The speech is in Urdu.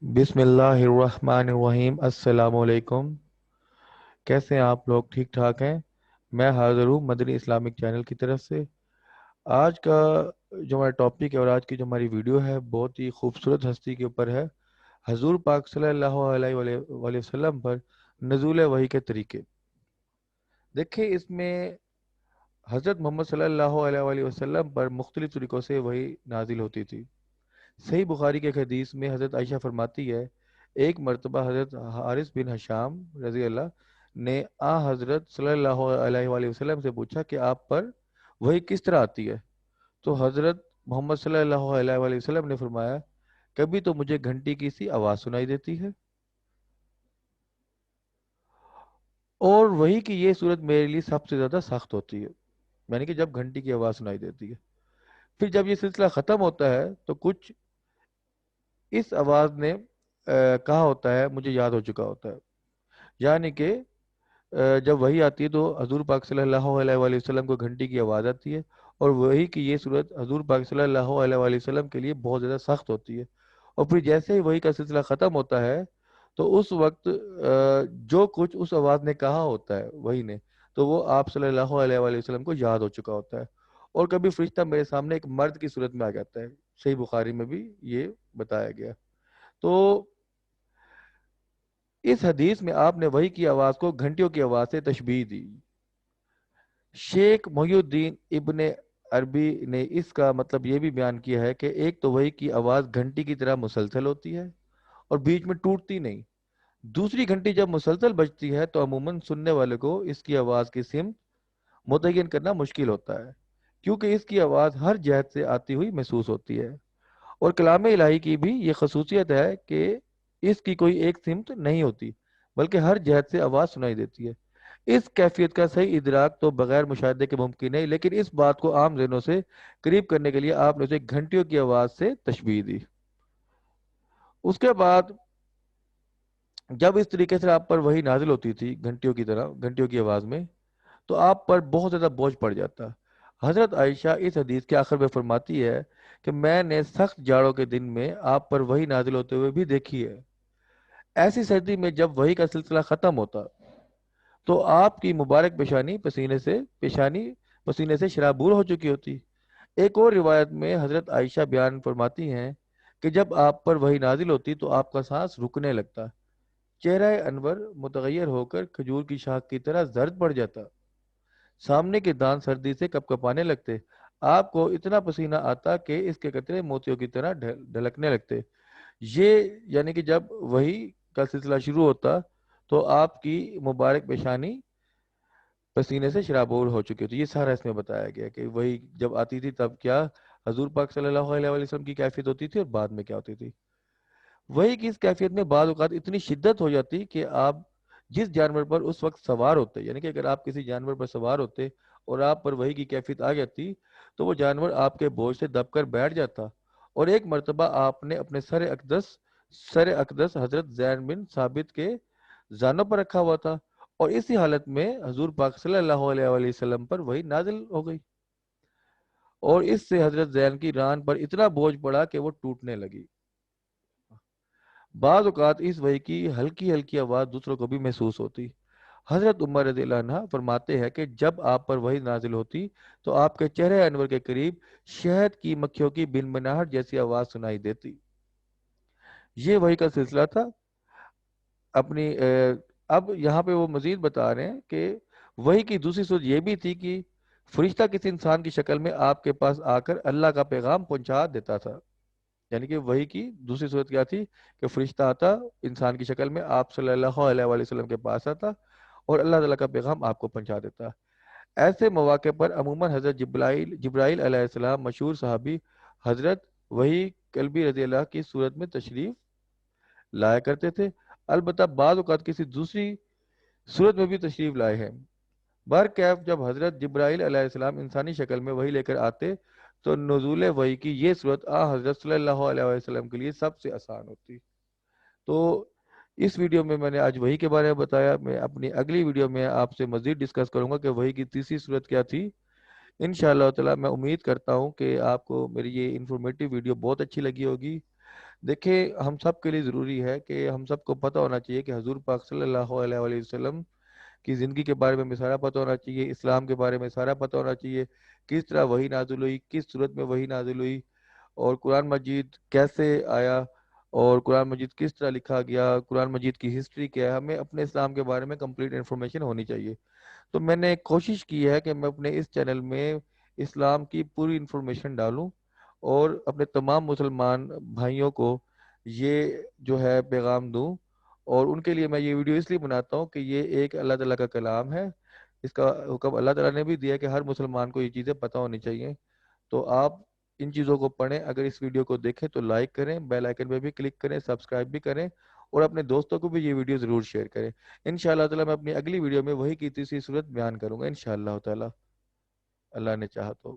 بسم اللہ الرحمن الرحیم۔ السلام علیکم۔ کیسے ہیں آپ لوگ؟ ٹھیک ٹھاک ہیں؟ میں حاضر ہوں مدنی اسلامک چینل کی طرف سے۔ آج کا جو ہمارا ٹاپک ہے اور آج کی جو ہماری ویڈیو ہے بہت ہی خوبصورت ہستی کے اوپر ہے، حضور پاک صلی اللہ علیہ وآلہ وسلم پر نزول وحی کے طریقے۔ دیکھیں، اس میں حضرت محمد صلی اللہ علیہ وآلہ وسلم پر مختلف طریقوں سے وحی نازل ہوتی تھی۔ صحیح بخاری کے ایک حدیث میں حضرت عائشہ فرماتی ہے، ایک مرتبہ حضرت حارث بن حشام رضی اللہ نے حضرت صلی اللہ علیہ وآلہ وسلم سے پوچھا کہ آپ پر وہی کس طرح آتی ہے؟ تو حضرت محمد صلی اللہ علیہ وآلہ وسلم نے فرمایا، کبھی تو مجھے گھنٹی کی سی آواز سنائی دیتی ہے، اور وہی کہ یہ صورت میرے لیے سب سے زیادہ سخت ہوتی ہے، یعنی کہ جب گھنٹی کی آواز سنائی دیتی ہے۔ پھر جب یہ سلسلہ ختم ہوتا ہے تو کچھ اس آواز نے کہا ہوتا ہے مجھے یاد ہو چکا ہوتا ہے، یعنی کہ جب وہی آتی ہے تو حضور پاک صلی اللہ علیہ وآلہ وسلم کو گھنٹی کی آواز آتی ہے، اور وہی کہ یہ صورت حضور پاک صلی اللہ علیہ وآلہ وسلم کے لیے بہت زیادہ سخت ہوتی ہے۔ اور پھر جیسے ہی وہی کا سلسلہ ختم ہوتا ہے تو اس وقت جو کچھ اس آواز نے کہا ہوتا ہے وہی نے، تو وہ آپ صلی اللہ علیہ وآلہ وسلم کو یاد ہو چکا ہوتا ہے، اور کبھی فرشتہ میرے سامنے ایک مرد کی صورت میں آ جاتا ہے۔ صحیح بخاری میں بھی یہ بتایا گیا۔ تو اس حدیث میں آپ نے وحی کی آواز کو گھنٹیوں کی آواز سے تشبیہ دی۔ شیخ محی الدین ابن عربی نے اس کا مطلب یہ بھی بیان کیا ہے کہ ایک تو وحی کی آواز گھنٹی کی طرح مسلسل ہوتی ہے اور بیچ میں ٹوٹتی نہیں، دوسری گھنٹی جب مسلسل بجتی ہے تو عموماً سننے والے کو اس کی آواز کی سمت متعین کرنا مشکل ہوتا ہے، کیونکہ اس کی آواز ہر جہت سے آتی ہوئی محسوس ہوتی ہے۔ اور کلام الہی کی بھی یہ خصوصیت ہے کہ اس کی کوئی ایک سمت نہیں ہوتی، بلکہ ہر جہت سے آواز سنائی دیتی ہے۔ اس کیفیت کا صحیح ادراک تو بغیر مشاہدے کے ممکن نہیں، لیکن اس بات کو عام ذہنوں سے قریب کرنے کے لیے آپ نے اسے گھنٹیوں کی آواز سے تشبیہ دی۔ اس کے بعد جب اس طریقے سے آپ پر وہی نازل ہوتی تھی گھنٹیوں کی طرح، گھنٹیوں کی آواز میں، تو آپ پر بہت زیادہ بوجھ پڑ جاتا۔ حضرت عائشہ اس حدیث کے آخر میں فرماتی ہے کہ میں نے سخت جاڑوں کے دن میں آپ پر وہی نازل ہوتے ہوئے بھی دیکھی ہے۔ ایسی سردی میں جب وہی کا سلسلہ ختم ہوتا تو آپ کی مبارک پیشانی پسینے سے شرابور ہو چکی ہوتی۔ ایک اور روایت میں حضرت عائشہ بیان فرماتی ہیں کہ جب آپ پر وہی نازل ہوتی تو آپ کا سانس رکنے لگتا، چہرہ انور متغیر ہو کر کھجور کی شاخ کی طرح زرد پڑ جاتا، سامنے کے دان سردی سے کپ کپانے لگتے، آپ کو اتنا پسینہ آتا کہ اس کے قطرے موتیوں کی طرح ڈھلکنے لگتے۔ یہ یعنی کہ جب وہی کا سلسلہ شروع ہوتا تو آپ کی مبارک پیشانی پسینے سے شرابور ہو چکی تھی۔ یہ سارا اس میں بتایا گیا کہ وہی جب آتی تھی تب کیا حضور پاک صلی اللہ علیہ وسلم کی کیفیت ہوتی تھی اور بعد میں کیا ہوتی تھی۔ وہی کی اس کیفیت میں بعض اوقات اتنی شدت ہو جاتی کہ آپ جس جانور پر اس وقت سوار ہوتے، یعنی کہ اگر آپ کسی جانور پر سوار ہوتے اور آپ پر وہی کی کیفیت آ جاتی تو وہ جانور آپ کے بوجھ سے دب کر بیٹھ جاتا۔ اور ایک مرتبہ آپ نے اپنے سر اقدس حضرت زین بن ثابت کے زانوں پر رکھا ہوا تھا، اور اسی حالت میں حضور پاک صلی اللہ علیہ وآلہ وسلم پر وہی نازل ہو گئی، اور اس سے حضرت زین کی ران پر اتنا بوجھ پڑا کہ وہ ٹوٹنے لگی۔ بعض اوقات اس وحی کی ہلکی ہلکی آواز دوسروں کو بھی محسوس ہوتی۔ حضرت عمر رضی اللہ عنہ فرماتے ہیں کہ جب آپ پر وحی نازل ہوتی تو آپ کے چہرے انور کے قریب شہد کی مکھیوں کی بن بناہٹ جیسی آواز سنائی دیتی۔ یہ وحی کا سلسلہ تھا۔ اپنی اب یہاں پہ وہ مزید بتا رہے ہیں کہ وحی کی دوسری صورت یہ بھی تھی کہ فرشتہ کسی انسان کی شکل میں آپ کے پاس آ کر اللہ کا پیغام پہنچا دیتا تھا، یعنی کہ وحی کی دوسری صورت کیا تھی کہ فرشتہ آتا انسان کی شکل میں آپ صلی اللہ علیہ وآلہ وسلم کے پاس آتا اور اللہ تعالیٰ کا پیغام آپ کو پہنچا دیتا۔ ایسے مواقع پر عموماً حضرت جبرائیل علیہ السلام مشہور صحابی حضرت وحی کلبی رضی اللہ کی صورت میں تشریف لایا کرتے تھے، البتہ بعض اوقات کسی دوسری صورت میں بھی تشریف لائے ہیں۔ برکیف جب حضرت جبرائیل علیہ السلام انسانی شکل میں وحی لے کر آتے تو نزول وحی کی یہ صورت حضرت صلی اللہ علیہ وسلم کے لیے سب سے آسان ہوتی۔ تو اس ویڈیو میں نے آج وحی کے بارے میں بتایا، میں اپنی اگلی ویڈیو میں آپ سے مزید ڈسکس کروں گا کہ وحی کی تیسری صورت کیا تھی۔ انشاءاللہ تعالی میں امید کرتا ہوں کہ آپ کو میری یہ انفارمیٹیو ویڈیو بہت اچھی لگی ہوگی۔ دیکھیں ہم سب کے لیے ضروری ہے کہ ہم سب کو پتہ ہونا چاہیے کہ حضور پاک صلی اللہ علیہ وآلہ وسلم کی زندگی کے بارے میں ہمیں سارا پتہ ہونا چاہیے، اسلام کے بارے میں سارا پتہ ہونا چاہیے، کس طرح وحی نازل ہوئی، کس صورت میں وحی نازل ہوئی، اور قرآن مجید کیسے آیا، اور قرآن مجید کس طرح لکھا گیا، قرآن مجید کی ہسٹری کیا ہے، ہمیں اپنے اسلام کے بارے میں کمپلیٹ انفارمیشن ہونی چاہیے۔ تو میں نے کوشش کی ہے کہ میں اپنے اس چینل میں اسلام کی پوری انفارمیشن ڈالوں اور اپنے تمام مسلمان بھائیوں کو یہ جو ہے پیغام دوں، اور ان کے لیے میں یہ ویڈیو اس لیے بناتا ہوں کہ یہ ایک اللہ تعالیٰ کا کلام ہے، اس کا حکم اللہ تعالیٰ نے بھی دیا کہ ہر مسلمان کو یہ چیزیں پتہ ہونی چاہیے۔ تو آپ ان چیزوں کو پڑھیں، اگر اس ویڈیو کو دیکھیں تو لائک کریں، بیل آئیکن پہ بھی کلک کریں، سبسکرائب بھی کریں، اور اپنے دوستوں کو بھی یہ ویڈیو ضرور شیئر کریں۔ انشاءاللہ تعالیٰ میں اپنی اگلی ویڈیو میں وہی کی تیسری صورت بیان کروں گا انشاءاللہ تعالیٰ، اللہ نے چاہا تو۔